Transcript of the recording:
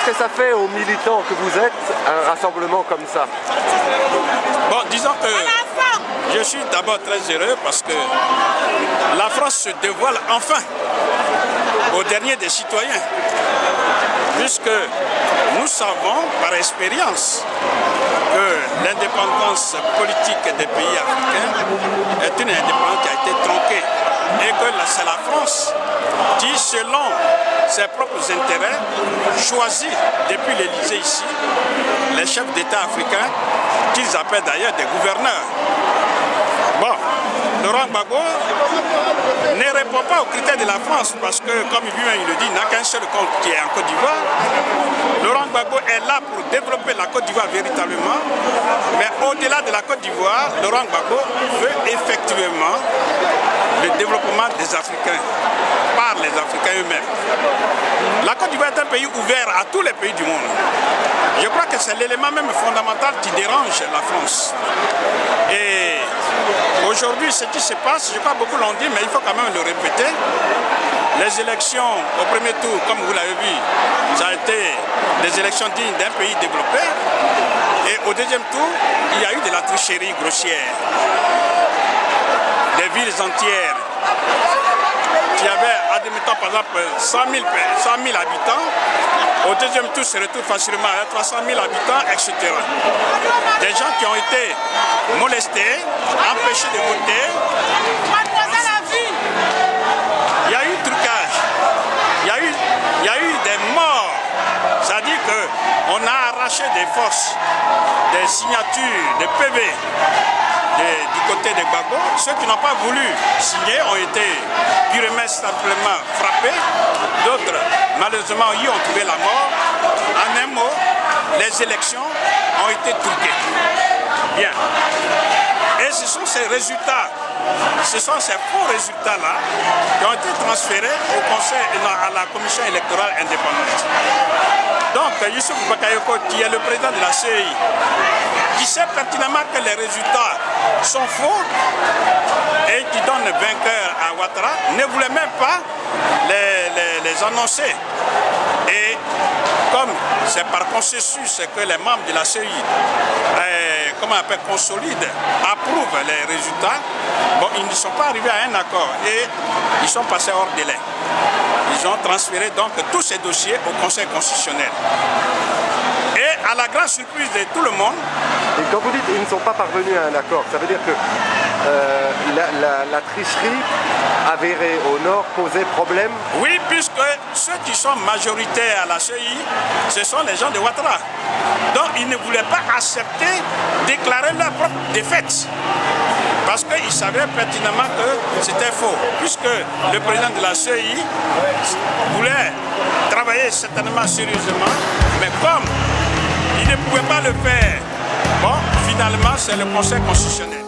Qu'est-ce que ça fait aux militants que vous êtes, un rassemblement comme ça? Bon, disons que je suis d'abord très heureux parce que la France se dévoile enfin au dernier des citoyens. Puisque nous savons par expérience que l'indépendance politique des pays africains est une indépendance qui a été tronquée et que c'est la France qui, selon ses propres intérêts, choisit depuis l'Élysée ici les chefs d'État africains qu'ils appellent d'ailleurs des gouverneurs. Bon, Laurent Gbagbo ne répond pas aux critères de la France parce que, comme lui-même il le dit, il n'a qu'un seul compte qui est en Côte d'Ivoire. Laurent Gbagbo est là pour développer la Côte d'Ivoire véritablement, mais au-delà de la Côte d'Ivoire, Laurent Gbagbo veut effectivement le développement des Africains, par les Africains eux-mêmes. La Côte d'Ivoire est un pays ouvert à tous les pays du monde. Je crois que c'est l'élément même fondamental qui dérange la France. Et aujourd'hui, ce qui se passe, je crois que beaucoup l'ont dit, mais il faut quand même le répéter. Les élections au premier tour, comme vous l'avez vu, ça a été des élections dignes d'un pays développé. Et au deuxième tour, il y a eu de la tricherie grossière. Des villes entières qui avaient, admettons par exemple, 100 000 habitants, au deuxième tour se retrouvent facilement à 300 000 habitants, etc. Des gens qui ont été molestés, empêchés de voter. Il y a eu trucage, il y a eu des morts. C'est-à-dire qu'on a arraché des forces, des signatures, des PV du côté de Gbagbo. Ceux qui n'ont pas voulu signer ont été purement simplement frappés. D'autres, malheureusement, y ont trouvé la mort. En un mot, les élections ont été truquées. Bien. Et ce sont ces résultats, ce sont ces faux résultats-là qui ont été transférés à la Commission électorale indépendante. Donc, Youssouf Bakayoko, qui est le président de la CEI, qui sait pertinemment que les résultats sont faux et qui donne vainqueur à Ouattara, ne voulait même pas les annoncer. Et comme c'est par consensus que les membres de la CEI consolident, approuvent les résultats, bon, ils ne sont pas arrivés à un accord et ils sont passés hors délai. Ils ont transféré donc tous ces dossiers au Conseil constitutionnel. Et à la grande surprise de tout le monde... Et quand vous dites qu'ils ne sont pas parvenus à un accord, ça veut dire que la tricherie avérée au nord posait problème? Oui, puisque ceux qui sont majoritaires à la CEI, ce sont les gens de Ouattara. Donc ils ne voulaient pas accepter, déclarer leur propre défaite. Parce qu'ils savaient pertinemment que c'était faux. Puisque le président de la CEI voulait travailler certainement sérieusement, mais comme il ne pouvait pas le faire, bon, finalement c'est le Conseil constitutionnel.